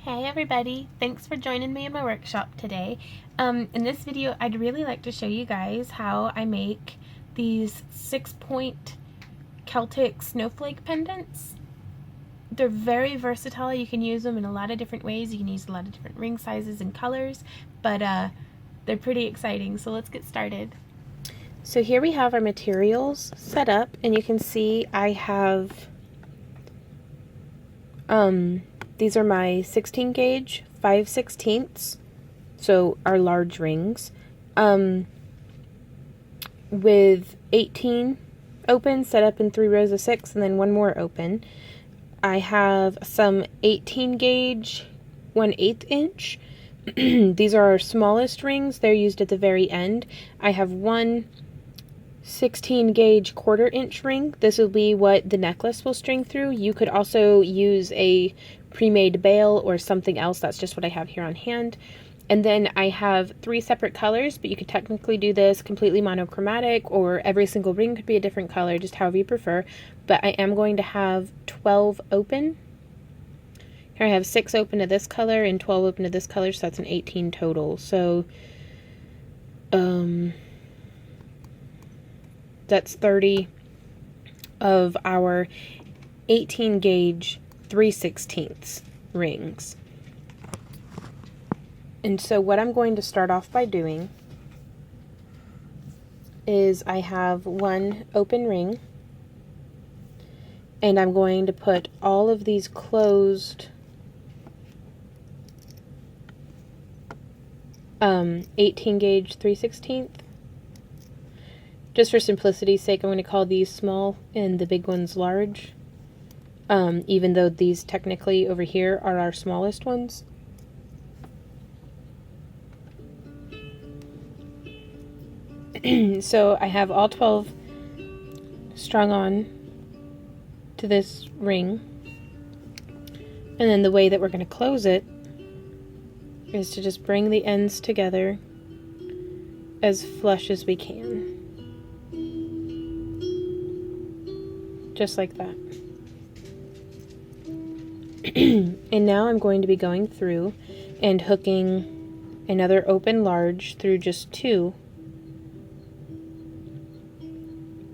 Hey everybody, thanks for joining me in my workshop today. In this video I'd really like to show you guys how I make these 6-point Celtic snowflake pendants. They're very versatile. You can use them in a lot of different ways. You can use a lot of different ring sizes and colors, but they're pretty exciting, so let's get started. So here we have our materials set up, and you can see I have these are my 16 gauge 5/16, so our large rings, with 18 open, set up in 3 rows of 6, and then one more open. I have some 18 gauge 1/8 inch. These are our smallest rings. They're used at the very end. I have one 16 gauge 1/4 inch ring. This will be what the necklace will string through. You could also use a pre-made bail or something else. That's just what I have here on hand. And then I have 3 separate colors, but you could technically do this completely monochromatic, or every single ring could be a different color, just however you prefer. But I am going to have 12 open. Here I have 6 open to this color and 12 open to this color, so that's an 18 total. So that's 30 of our 18 gauge 3/16 rings. And so what I'm going to start off by doing is I have one open ring, and I'm going to put all of these closed 18 gauge 3/16. Just for simplicity's sake, I'm going to call these small and the big ones large, even though these technically over here are our smallest ones. So I have all 12 strung on to this ring, and then the way that we're going to close it is to just bring the ends together as flush as we can. Just like that. And now I'm going to be going through and hooking another open large through just 2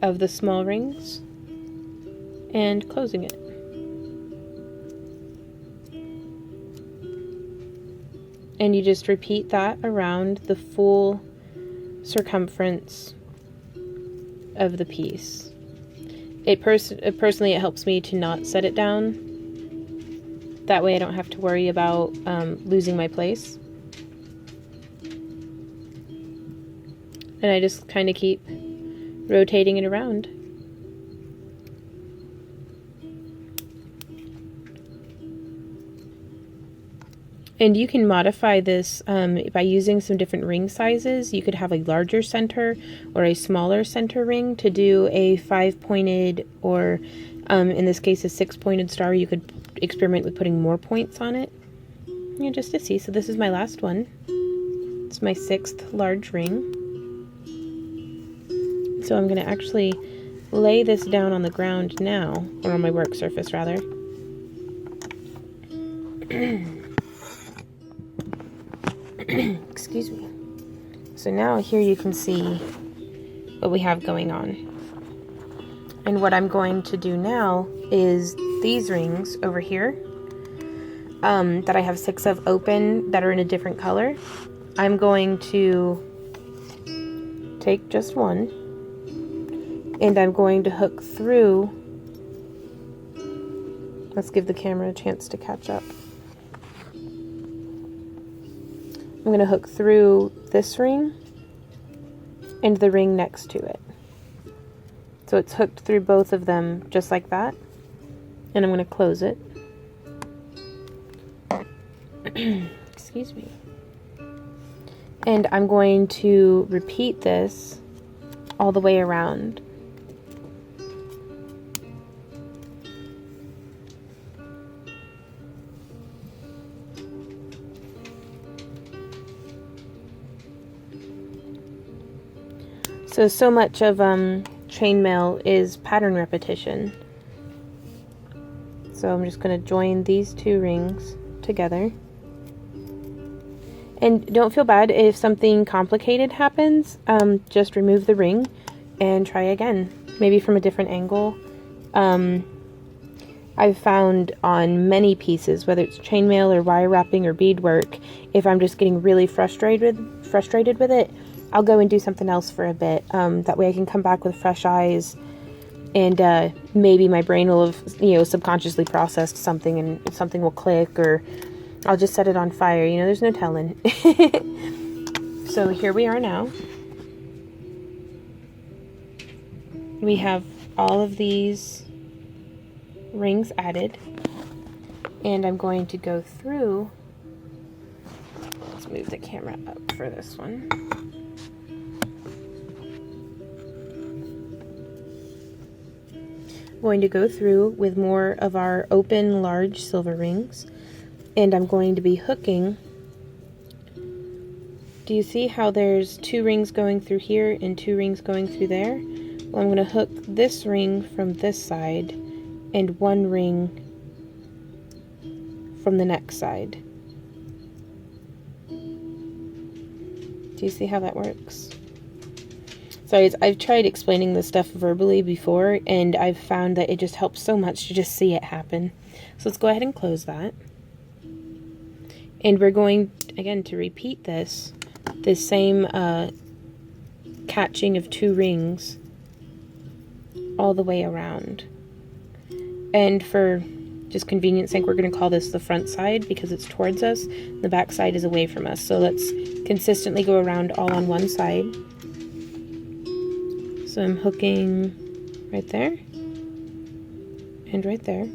of the small rings and closing it. And you just repeat that around the full circumference of the piece. Personally, it helps me to not set it down. That way I don't have to worry about losing my place. And I just kind of keep rotating it around. And you can modify this by using some different ring sizes. You could have a larger center or a smaller center ring to do a 5-pointed, or in this case a 6-pointed star. You could experiment with putting more points on it, just to see. So this is my last one. It's my 6th large ring. So I'm going to actually lay this down on the ground now, or on my work surface rather. Excuse me. So now here you can see what we have going on. And what I'm going to do now is these rings over here that I have 6 of open that are in a different color. I'm going to take just one, and I'm going to hook through. Let's give the camera a chance to catch up. I'm going to hook through this ring and the ring next to it. So it's hooked through both of them just like that. And I'm going to close it. Excuse me. And I'm going to repeat this all the way around. So much of chainmail is pattern repetition. So I'm just going to join these 2 rings together. And don't feel bad if something complicated happens. Just remove the ring and try again, maybe from a different angle. I've found on many pieces, whether it's chainmail or wire wrapping or beadwork, if I'm just getting really frustrated with it, I'll go and do something else for a bit. That way I can come back with fresh eyes, and maybe my brain will have, you know, subconsciously processed something, and something will click, or I'll just set it on fire. You know, there's no telling. So here we are now. We have all of these rings added, and I'm going to go through. Let's move the camera up for this one. I'm going to go through with more of our open large silver rings, and I'm going to be hooking. Do you see how there's 2 rings going through here and 2 rings going through there? Well, I'm going to hook this ring from this side and 1 ring from the next side. Do you see how that works? Sorry, I've tried explaining this stuff verbally before, and I've found that it just helps so much to just see it happen. So let's go ahead and close that. And we're going, again, to repeat this same catching of 2 rings all the way around. And for just convenience sake, we're going to call this the front side because it's towards us. The back side is away from us. So let's consistently go around all on one side. So I'm hooking right there and right there.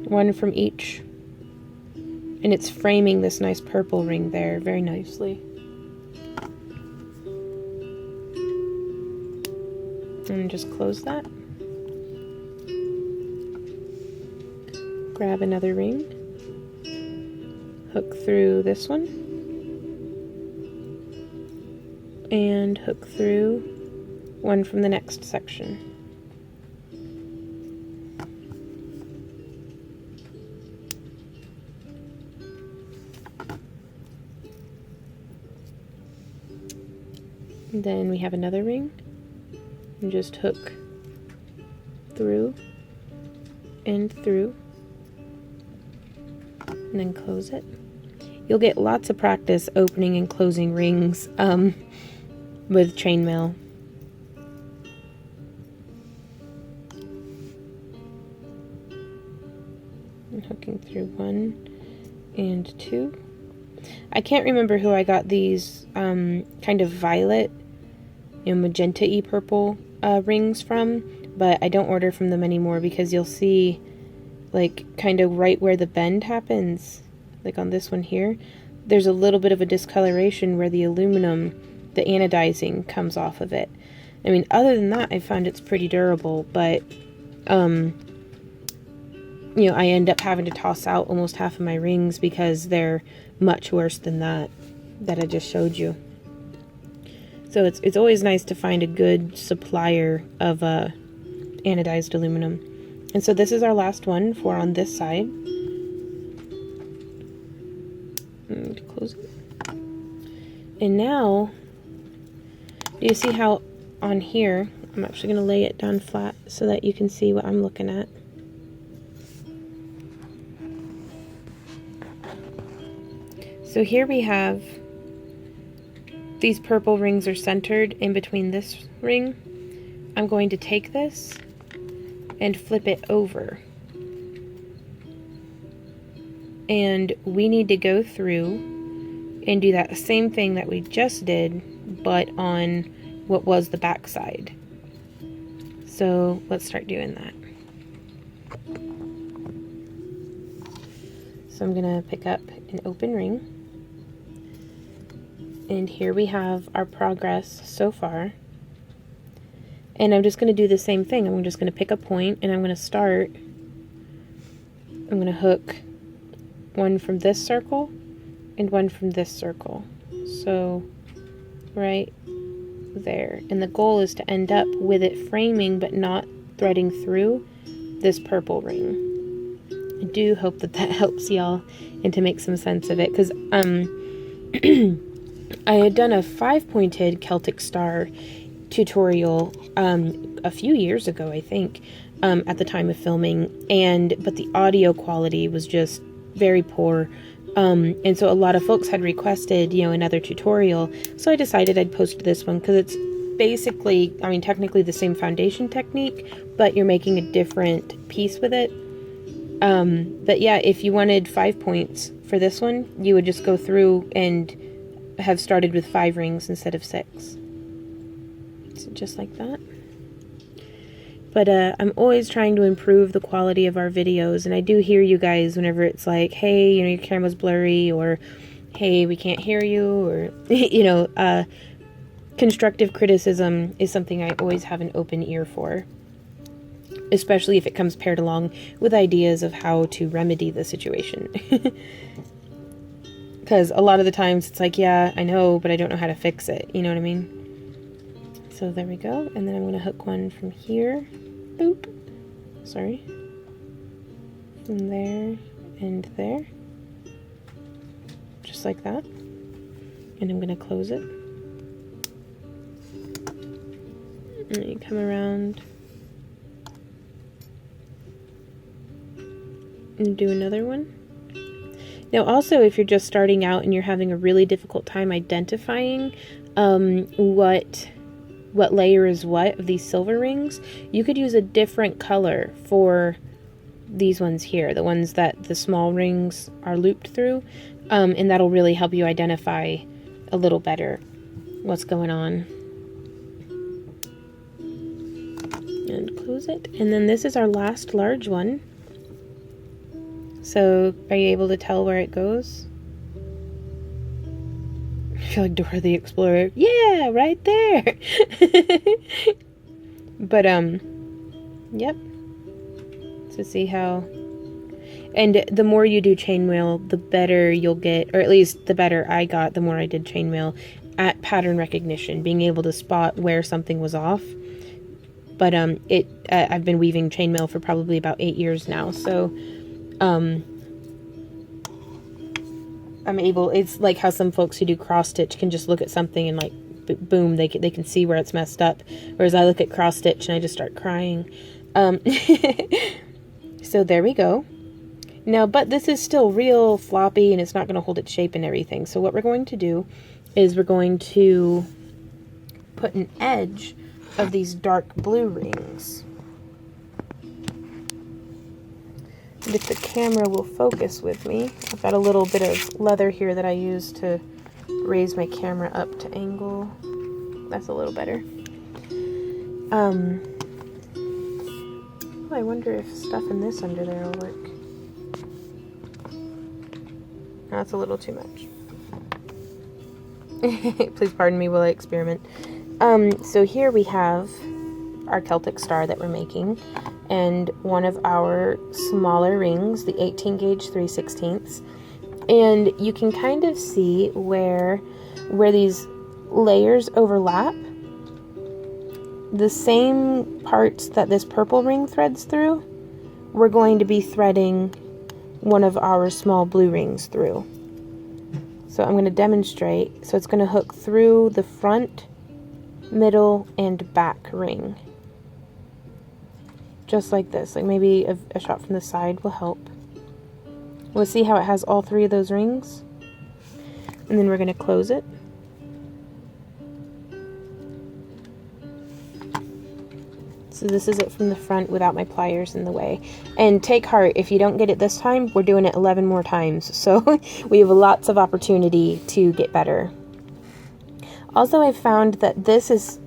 1 from each. And it's framing this nice purple ring there very nicely. And just close that. Grab another ring. Hook through this one. And hook through 1 from the next section. And then we have another ring, and just hook through and through, and then close it. You'll get lots of practice opening and closing rings with chainmail. And hooking through 1 and 2. I can't remember who I got these kind of violet, you know, magenta-y purple rings from, but I don't order from them anymore because you'll see, like, kind of right where the bend happens, like on this one here, there's a little bit of a discoloration where the aluminum, the anodizing, comes off of it. I mean, other than that, I found it's pretty durable, but you know, I end up having to toss out almost half of my rings because they're much worse than that I just showed you. So it's always nice to find a good supplier of anodized aluminum. And so this is our last one for on this side. And close it. And now, do you see how on here, I'm actually going to lay it down flat so that you can see what I'm looking at. So here we have these purple rings are centered in between this ring. I'm going to take this and flip it over. And we need to go through and do that same thing that we just did, but on what was the back side. So let's start doing that. So I'm going to pick up an open ring. And here we have our progress so far. And I'm just going to do the same thing. I'm just going to pick a point and I'm going to start. I'm going to hook 1 from this circle and 1 from this circle. So right there. And the goal is to end up with it framing but not threading through this purple ring. I do hope that that helps y'all and to make some sense of it, because I had done a 5-pointed Celtic star tutorial a few years ago, I think, at the time of filming, but the audio quality was just very poor, and so a lot of folks had requested, another tutorial, so I decided I'd post this one, because it's basically, technically the same foundation technique, but you're making a different piece with it. But yeah, if you wanted 5 points for this one, you would just go through and have started with 5 rings instead of 6. So just like that. But I'm always trying to improve the quality of our videos, and I do hear you guys whenever it's like, hey, your camera's blurry, or hey, we can't hear you, or constructive criticism is something I always have an open ear for, especially if it comes paired along with ideas of how to remedy the situation. Because a lot of the times it's like, yeah, I know, but I don't know how to fix it. You know what I mean? So there we go. And then I'm going to hook one from here. Boop. Sorry. From there and there. Just like that. And I'm going to close it. And then you come around and do another one. Now also, if you're just starting out and you're having a really difficult time identifying what layer is what of these silver rings, you could use a different color for these ones here, the ones that the small rings are looped through, and that'll really help you identify a little better what's going on. And close it. And then this is our last large one. So, are you able to tell where it goes? I feel like Dora the Explorer. Yeah, right there! But, yep. So see how... And the more you do chainmail, the better you'll get, or at least the better I got the more I did chainmail at pattern recognition, being able to spot where something was off. But, I've been weaving chainmail for probably about 8 years now, so... I'm able, it's like how some folks who do cross stitch can just look at something and like, boom, they can see where it's messed up. Whereas I look at cross stitch and I just start crying. So there we go. Now, but this is still real floppy and it's not going to hold its shape and everything. So what we're going to do is we're going to put an edge of these dark blue rings. And if the camera will focus with me, I've got a little bit of leather here that I use to raise my camera up to angle. That's a little better. I wonder if stuffing this under there will work. That's a little too much. Please pardon me while I experiment. So here we have our Celtic star that we're making, and one of our smaller rings, the 18 gauge 3/16. And you can kind of see where these layers overlap. The same parts that this purple ring threads through, we're going to be threading one of our small blue rings through. So I'm going to demonstrate. So it's going to hook through the front, middle, and back ring. Just like this. Like maybe a shot from the side will help. We'll see how it has all 3 of those rings. And then we're going to close it. So this is it from the front without my pliers in the way. And take heart, if you don't get it this time, we're doing it 11 more times. So we have lots of opportunity to get better. Also, I found that this is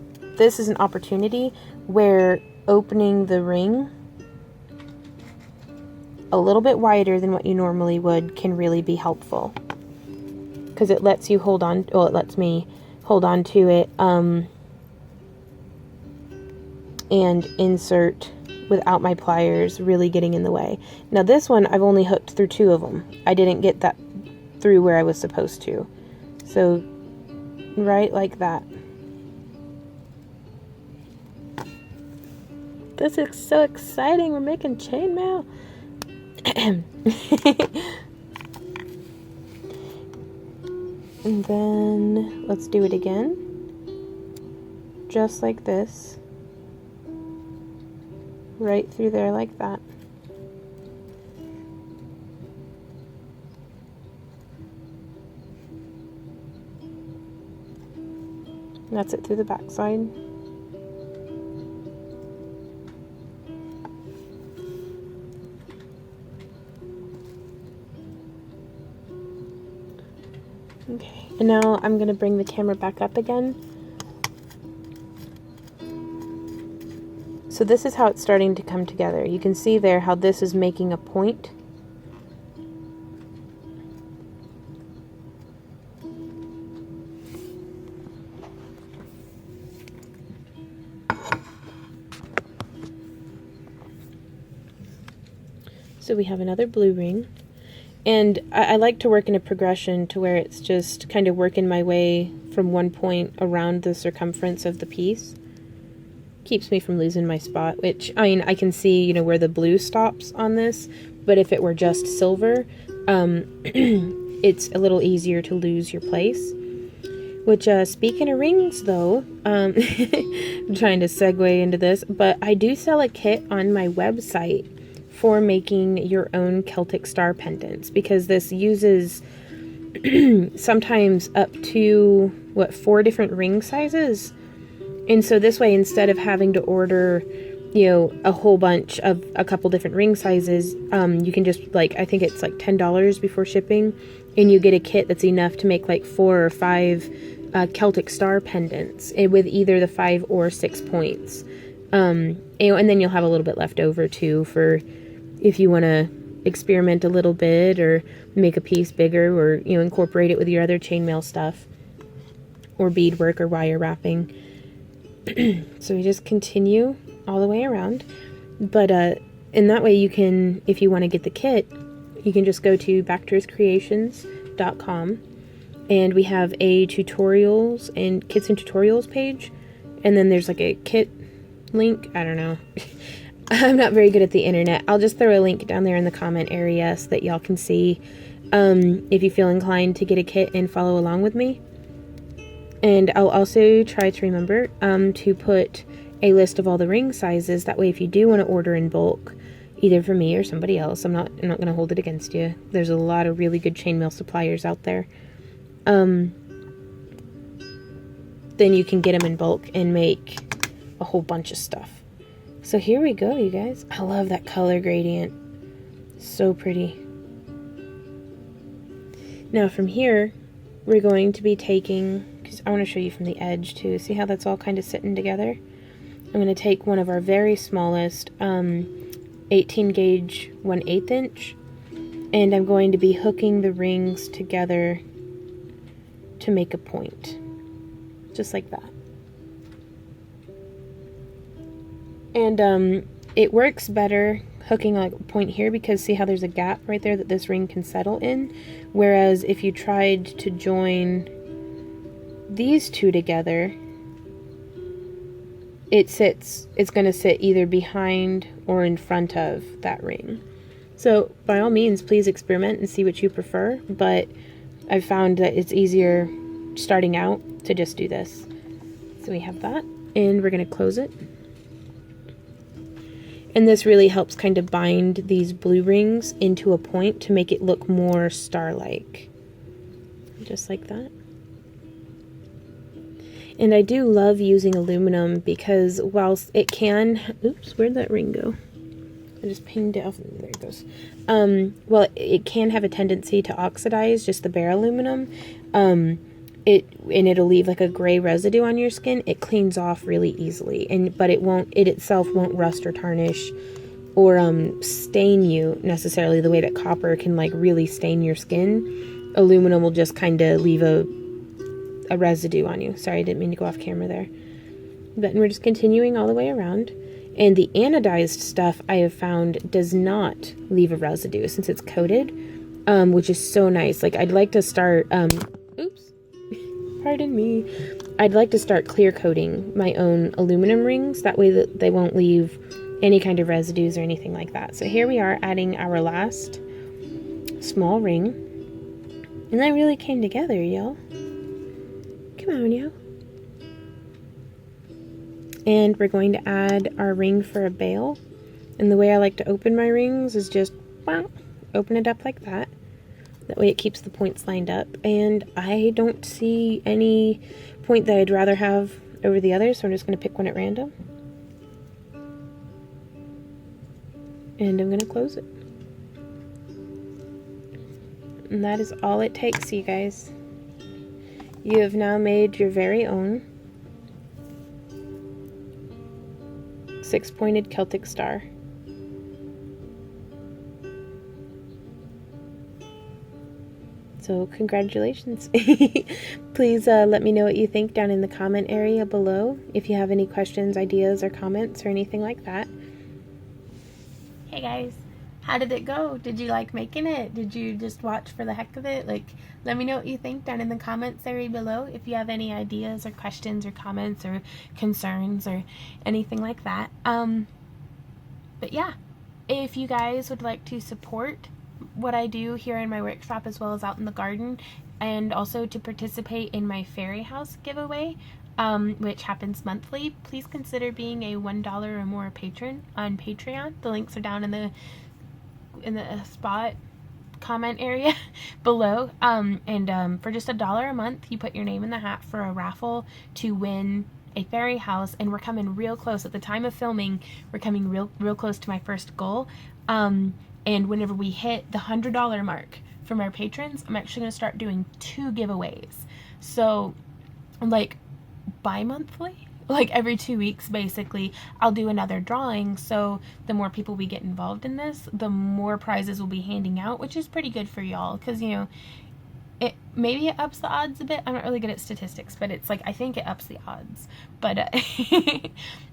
an opportunity where opening the ring a little bit wider than what you normally would can really be helpful. Because it lets you hold on, well, it lets me hold on to it, and insert without my pliers really getting in the way. Now this one, I've only hooked through 2 of them. I didn't get that through where I was supposed to. So, right like that. This is so exciting. We're making chainmail. And then let's do it again. Just like this. Right through there like that. And that's it through the back side. Okay, and now I'm going to bring the camera back up again. So this is how it's starting to come together. You can see there how this is making a point. So we have another blue ring. And I like to work in a progression to where it's just kind of working my way from one point around the circumference of the piece. Keeps me from losing my spot, which, I mean, I can see, you know, where the blue stops on this, but if it were just silver, it's a little easier to lose your place. Which, speaking of rings, though, I'm trying to segue into this, but I do sell a kit on my website for making your own Celtic star pendants, because this uses sometimes up to, 4 different ring sizes. And so this way, instead of having to order, you know, a whole bunch of a couple different ring sizes, you can just, like, I think it's like $10 before shipping, and you get a kit that's enough to make like 4 or 5 Celtic star pendants with either the 5 or 6 points. You know, and then you'll have a little bit left over too for if you want to experiment a little bit or make a piece bigger, or, you know, incorporate it with your other chainmail stuff or beadwork or wire wrapping. So we just continue all the way around, but in that way you can, if you want to get the kit, you can just go to backtooearthcreations.com, and we have a tutorials and kits and tutorials page, and then there's like a kit link. I don't know. I'm not very good at the internet. I'll just throw a link down there in the comment area so that y'all can see if you feel inclined to get a kit and follow along with me. And I'll also try to remember to put a list of all the ring sizes. That way, if you do want to order in bulk, either from me or somebody else, I'm not going to hold it against you. There's a lot of really good chainmail suppliers out there. Then you can get them in bulk and make a whole bunch of stuff. So here we go, you guys. I love that color gradient. So pretty. Now from here, we're going to be taking, because I want to show you from the edge too. See how that's all kind of sitting together? I'm going to take one of our very smallest 18 gauge 1/8 inch, and I'm going to be hooking the rings together to make a point. Just like that. And it works better hooking like a point here, because see how there's a gap right there that this ring can settle in, whereas if you tried to join these two together, it's going to sit either behind or in front of that ring. So by all means, please experiment and see what you prefer, but I've found that it's easier starting out to just do this. So we have that, and we're going to close it. And this really helps kind of bind these blue rings into a point to make it look more star-like. Just like that. And I do love using aluminum because whilst it can... Oops, where'd that ring go? I just pinged it off. There it goes. Well, it can have a tendency to oxidize, just the bare aluminum. It'll leave like a gray residue on your skin. It cleans off really easily, but it itself won't rust or tarnish or stain you necessarily the way that copper can like really stain your skin. Aluminum will just kind of leave a residue on you. Sorry, I didn't mean to go off camera there. But we're just continuing all the way around. And the anodized stuff I have found does not leave a residue since it's coated, which is so nice. Like I'd like to start, oops. Pardon me. I'd like to start clear coating my own aluminum rings. That way that they won't leave any kind of residues or anything like that. So here we are adding our last small ring. And that really came together, y'all. Come on, y'all. And we're going to add our ring for a bail. And the way I like to open my rings is just open it up like that. That way it keeps the points lined up. And I don't see any point that I'd rather have over the other, so I'm just going to pick one at random. And I'm going to close it. And that is all it takes, you guys. You have now made your very own 6-pointed Celtic star. So congratulations. Please let me know what you think down in the comment area below if you have any questions, ideas, or comments or anything like that. Hey guys, how did it go? Did you like making it? Did you just watch for the heck of it? Like, let me know what you think down in the comments area below if you have any ideas or questions or comments or concerns or anything like that. But yeah, if you guys would like to support what I do here in my workshop as well as out in the garden, and also to participate in my fairy house giveaway, which happens monthly, please consider being a $1 or more patron on Patreon. The links are down in the spot comment area below. For just $1 a month, you put your name in the hat for a raffle to win a fairy house, and we're coming real close. At the time of filming, we're coming real close to my first goal. And whenever we hit the $100 mark from our patrons, I'm actually going to start doing 2 giveaways. So, like, bi-monthly? Like, every 2 weeks, basically, I'll do another drawing. So, the more people we get involved in this, the more prizes we'll be handing out, which is pretty good for y'all. Because, you know, maybe it ups the odds a bit. I'm not really good at statistics, but it's like, I think it ups the odds. But,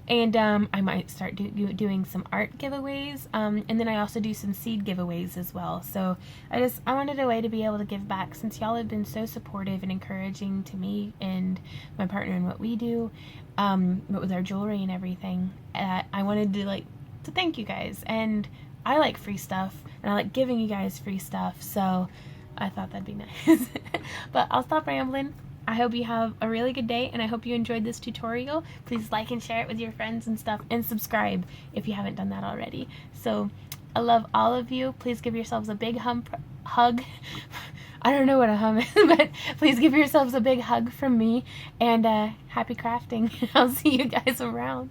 and I might start doing some art giveaways, and then I also do some seed giveaways as well. So I wanted a way to be able to give back, since y'all have been so supportive and encouraging to me and my partner in what we do, but with our jewelry and everything. I wanted to thank you guys, and I like free stuff, and I like giving you guys free stuff, so I thought that'd be nice. But I'll stop rambling. I hope you have a really good day, and I hope you enjoyed this tutorial. Please like and share it with your friends and stuff, and subscribe if you haven't done that already. So I love all of you. Please give yourselves a big hug. I don't know what a hum is, but please give yourselves a big hug from me, and happy crafting. I'll see you guys around.